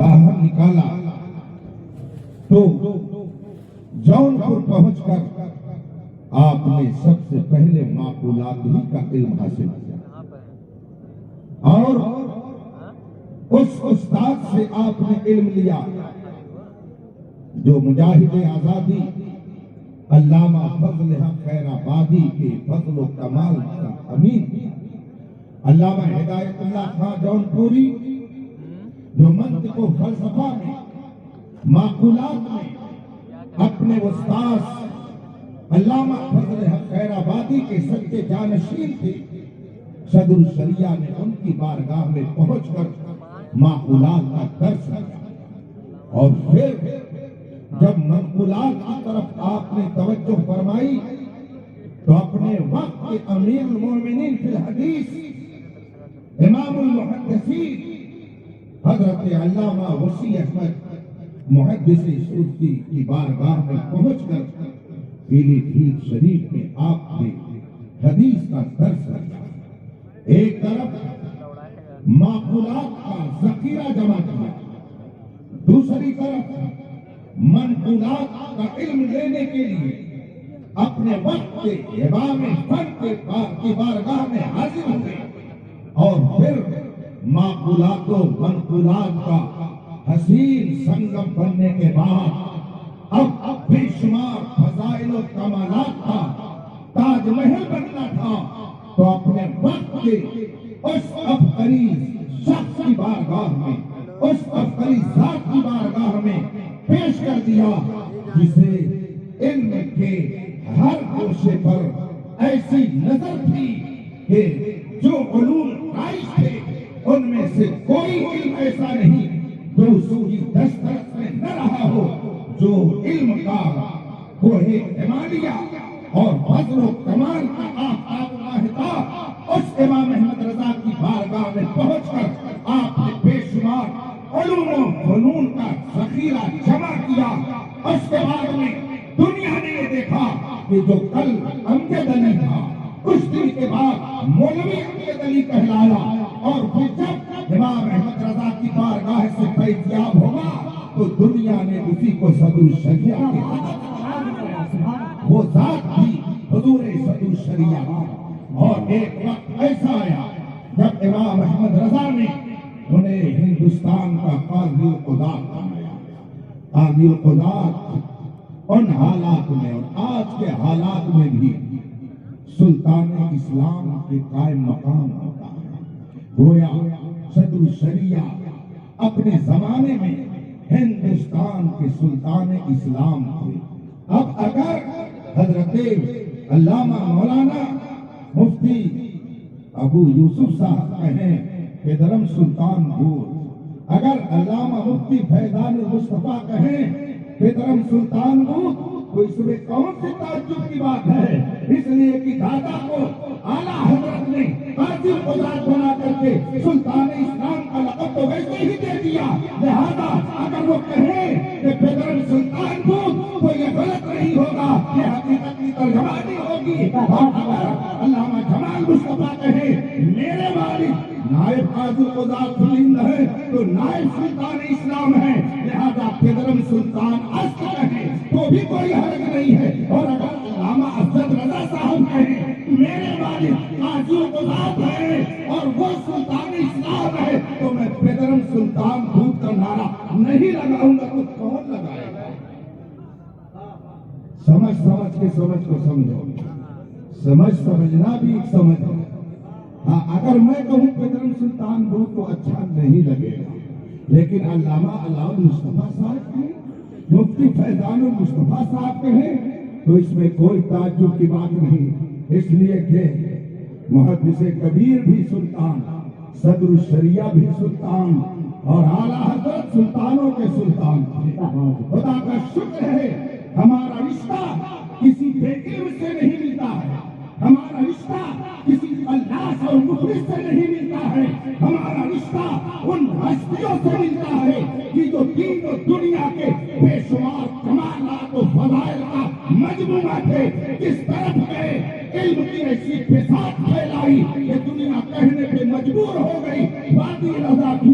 باہر نکالا تو جونپور پہنچ کر آپ نے سب سے پہلے معقولات ہی کا علم حاصل کیا اور اس استاد سے آپ نے علم لیا جو مجاہد آزادی علامہ فضل حق خیر آبادی کے فضل و کمال کا امین علامہ ہدایت اللہ خان جونپوری، جو منطق و فلسفہ میں معقولات میں اپنے استاد علامہ فضل حق خیر آبادی کے سچے جانشین تھے، صدر الشریعہ نے ان کی بارگاہ میں پہنچ کر معقولات کا درس دیا اور پھر جب منقولات کی طرف آپ نے توجہ فرمائی تو اپنے وقت کے امیر المومنین فی الحدیث امام المحدثین حضرت علامہ وسیع احمد محدث سورتی کی بارگاہ میں پہنچ کر پیلی بھیت شریف میں آپ نے حدیث کا درس دیا۔ ایک طرف معقولات کا ذخیرہ جمع کیا، دوسری طرف منقولات کا علم لینے کے لیے اپنے وقت کے امام فن کی بارگاہ میں حاضر ہوئے اور پھر معقولات و منقولات کا حسین سنگم بننے کے بعد اب بے شمار فضائل و کمالات کا تاج محل بننا تھا تو اپنے وقت کے اس عبقری شخص کی بارگاہ میں، اس عبقری ذات کی بارگاہ میں پیش کر دیا جسے علم کے ہر گوشے پر ایسی نظر تھی کہ جو علوم رائج تھے ان میں سے کوئی علم ایسا نہیں جو اس کی دسترس میں نہ رہا ہو، جو علم کا کوہ ہمالیہ اور فضل و کمال کا آفتاب ماہتاب اس امام احمد رضا کی بارگاہ میں پہنچ کر آپ نے بے شمار علوم و فنون کا ذخیرہ جمع کیا۔ اس کے بعد میں دنیا نے یہ دیکھا کہ جو کل امجد علی تھا کچھ دن کے بعد مولوی امجد علی کہلایا اور پھر جب امام احمد رضا کی بارگاہ سے فیضیاب ہوگا تو دنیا نے اسی کو صدر الشریعہ کہا۔ وہ ذات بھی حضور صدر الشریعہ اور ایک وقت ایسا آیا جب امام احمد رضا نے انہیں ہندوستان کا قاضی القضات بنایا۔ قاضی القضات ان حالات میں اور آج کے حالات میں بھی سلطان اسلام کے قائم مقام ہوتا ہے۔ گویا صدر الشریعہ اپنے زمانے میں ہندوستان کے سلطان اسلام تھے۔ اب اگر حضرت علامہ مولانا مفتی ابو یوسف صاحب کہیں کہ درم سلطان بور، اگر علامہ مفتی فیضان المصطفیٰ کہیں کہ درم سلطان بور، تو اس میں کون سی تعجب کی بات ہے؟ اس لیے کہ دادا کو اعلیٰ حضرت نے قاضی القضات بنا کر کے سلطان اسلام کا لقب تو ویسے ہی دے دیا، لہذا اگر وہ کہیں کہ فیضان سلطان بور تو یہ غلط نہیں ہوگا، یہ حقیقت کی ترجمہ نہیں ہوگی۔ اور اگر علامہ جمال مصطفیٰ کہے میرے والد نائب قاضی القضات ہند ہے تو نائب سلطان اسلام ہے، لہذا فیضان سلطان اصل ہے تو بھی کوئی حرج نہیں ہے۔ اور اگر علامہ افضل رضا صاحب کہیں میرے والد قاضی القضات ہے اور وہ سلطان اسلام ہے تو میں فیضان سلطان بھوت کا نعرہ نہیں لگاؤں گا تو کون لگائے گا؟ سمجھ کے سمجھ کو سمجھو، سمجھنا بھی ایک سمجھ ہے۔ ہاں اگر میں کہوں فیضان سلطان بھوت تو اچھا نہیں لگے گا، لیکن علامہ علامہ مصطفیٰ صاحب کہیں، مفتی فیضان المصطفیٰ صاحب کہیں تو اس میں کوئی تعجب کی بات نہیں، اس لیے کہ محدث کبیر بھی سلطان، صدر الشریعہ بھی سلطان اور اعلیٰ حضرت سلطانوں کے سلطان تھے۔ خدا کا شکر ہے ہمارا رشتہ کسی بے علم سے نہیں ملتا ہے، ہمارا رشتہ کسی اللہ اور مخلص سے نہیں ملتا ہے، ہمارا رشتہ ان ہستیوں سے ملتا ہے کہ جو دین و دنیا کے بے شمار کمالات و فضائل کا مجموعہ تھے، کس طرف گئے، علم کی ایسی فساد پھیلائی کہ دنیا کہنے پہ مجبور ہو گئی وادی رضا کی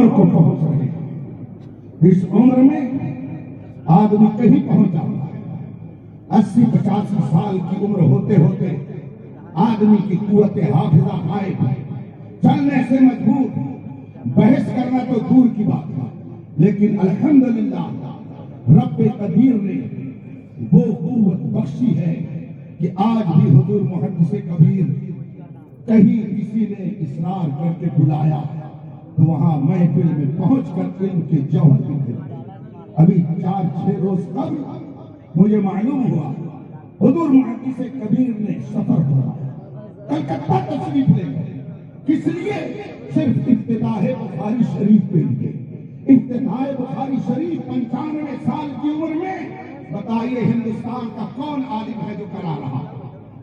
عمر کو پہنچ رہے ہیں۔ اس عمر میں آدمی کہیں پہنچ جاتا ہے۔ 80-85 سال کی عمر ہوتے ہوتے آدمی کی قوت حافظہ غائب ہے، چلنے سے مجبور، بحث کرنا تو دور کی بات ہے، لیکن الحمدللہ رب قدیر نے وہ قوت بخشی ہے کہ آج بھی حضور محدث کبیر کہیں کسی نے اصرار کر کے بلایا تو وہاں محفل میں پہنچ کر علم کے جوہر نکلتے۔ ابھی 4-6 روز قبل مجھے معلوم ہوا حضور محدث کبیر نے سفر فرمایا، کلکتہ تشریف لے گئے۔ کس لیے؟ صرف افتتاح بخاری شریف کے لیے۔ افتتاح بخاری شریف 95 سال کی عمر میں، بتائیے ہندوستان کا کون عالم ہے جو کرا رہا؟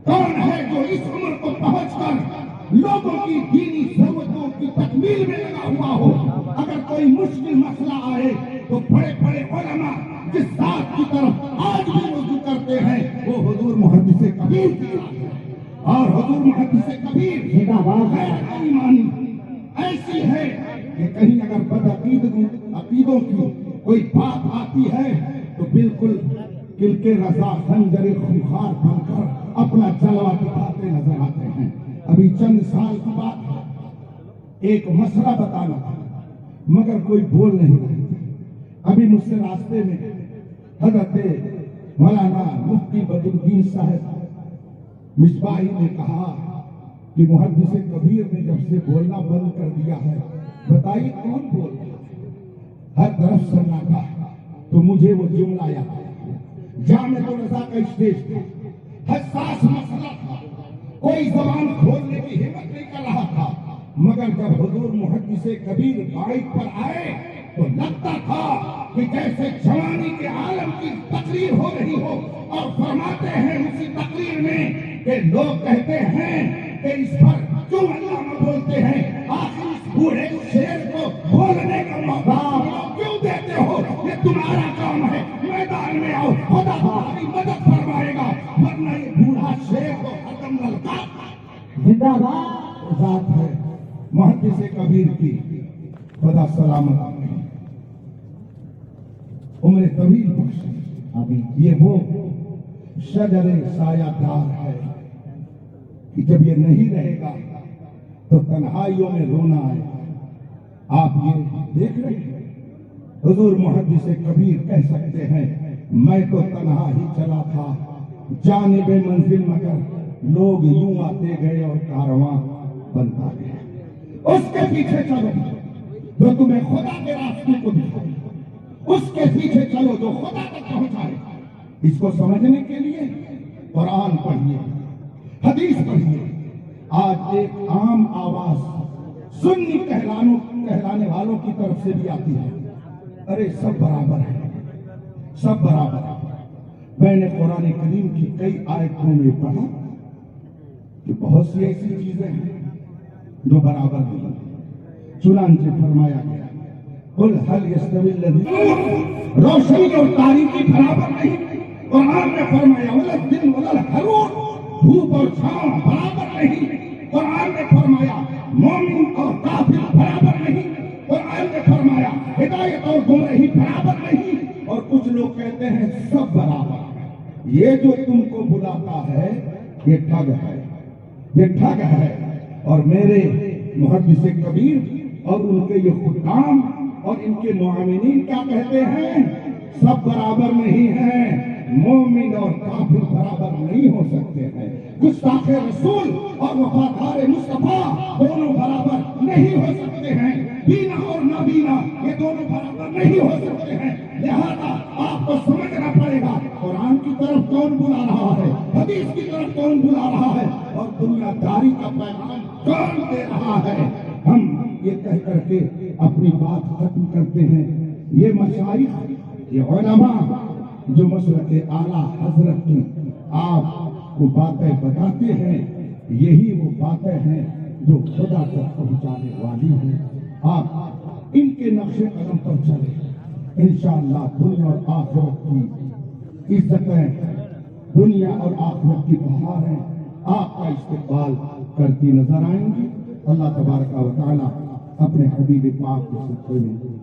کون ہے جو اس عمر کو پہنچ کر لوگوں کی دینی ضرورتوں کی تکمیل میں لگا ہوا ہو؟ اگر کوئی مشکل مسئلہ آئے تو بڑے بڑے علماء جس ذات کی طرف آج بھی رجوع کرتے ہیں وہ حضور محدث کبیر کی ذات ہے۔ اور حضور محدث کبیر ایمانی ایسی ہے کہ کہیں اگر بدعقیدوں کی کوئی بات آتی ہے تو بالکل کل کے رضا خنجر خونخوار بن کر اپنا جلوہ دکھاتے نظر آتے ہیں۔ ابھی چند سال کی بات ہے، ایک مسئلہ بتانا تھا مگر کوئی بول نہیں رہے تھے۔ ابھی مجھ سے راستے میں حضرت مولانا مفتی بدرالدین صاحب مصباحی نے کہا کہ محدث کبیر نے جب سے بولنا بند کر دیا ہے، بتائیے کون بول رہا ہے؟ ہر طرف سناٹا۔ تو مجھے وہ جملہ یاد آیا، جامع رضا کا اسٹیج تھا، حساس مسئلہ تھا، کوئی زبان کھولنے کی ہمت نہیں کر رہا تھا، مگر جب حضور محدث کبیر بائک پر آئے تو لگتا تھا کہ جیسے جوانی کے عالم کی تقریر ہو رہی ہو، اور فرماتے ہیں اسی تقریر میں کہ لوگ کہتے ہیں کہ اس پر کیوں علامہ بولتے ہیں، آخر اس بوڑھے شیر کو بولنے کا موقع کیوں دیتے ہو؟ یہ تمہارا کام ہے، میدان میں آؤ، خدا تمہاری مدد فرمائے گا، ورنہ یہ بوڑھا شیر کو ختم للکا زندہ باد ذات ہے محدث کبیر کی، خدا سلامت عمر طویل بخشے۔ یہ وہ شجر سایہ دار ہے کہ جب یہ نہیں رہے گا تو تنہائیوں میں رونا آئے گا۔ آپ یہ دیکھ رہے ہیں حضور محدث کبیر کہہ سکتے ہیں میں تو تنہا ہی چلا تھا جانب منزل، مگر لوگ یوں آتے گئے اور کارواں بنتا گیا۔ اس کے پیچھے چلو جو تمہیں خدا کے راستے کو دکھائے، اس کے پیچھے چلو جو خدا تک پہنچائے۔ اس کو سمجھنے کے لیے قرآن پڑھیے، حدیث پڑھیے۔ آج ایک عام آواز سنی کہلانے والوں کی طرف سے بھی آتی ہے، ارے سب برابر ہے، سب برابر ہے۔ میں نے قرآن کریم کی کئی آیتوں میں پڑھا کہ بہت سی ایسی چیزیں ہیں جو برابر نہیں، چنانچہ فرمایا گیا قل هل يستوي الذين، روشنی اور تاریکی برابر نہیں۔ قرآن نے فرمایا ولا الدن ولا الحرور، دھوپ اور چھاؤں برابر نہیں۔ قرآن نے فرمایا مومن اور کافر برابر نہیں۔ قرآن نے فرمایا ہدایت اور گمراہی برابر نہیں۔ اور کچھ لوگ کہتے ہیں سب برابر ہے۔ یہ جو تم کو بلاتا ہے یہ ٹھگ ہے، یہ ٹھگ ہے۔ اور میرے محدث کبیر اور ان کے یہ حکام اور ان کے معاونین کیا کہتے ہیں؟ سب برابر نہیں ہیں، مومن اور کافر برابر نہیں ہو سکتے ہیں، گستاخ رسول اور وفادار مصطفیٰ دونوں برابر نہیں ہو سکتے ہیں، بینا اور نابینا یہ دونوں برابر نہیں ہو سکتے ہیں۔ لہذا آپ کو سمجھنا پڑے گا قرآن کی طرف کون بلا رہا ہے، حدیث کی طرف کون بلا رہا ہے، اور دنیا داری کا پیغام کون دے رہا ہے۔ ہم یہ کہہ کر کے اپنی بات ختم کرتے ہیں۔ یہ مشائخ، یہ علماء جو مسلک اعلیٰ حضرت کی آپ کو باتیں بتاتے ہیں، یہی وہ باتیں ہیں جو خدا تک پہنچانے والی ہیں۔ آپ ان کے نقش قدم پر چلیں، انشاءاللہ دنیا اور آخرت کی عزتیں، دنیا اور آخرت کی بہاریں آپ کا استقبال کرتی نظر آئیں گی۔ اللہ تبارک و تعالی اپنے حبیب پاک کے صدقے میں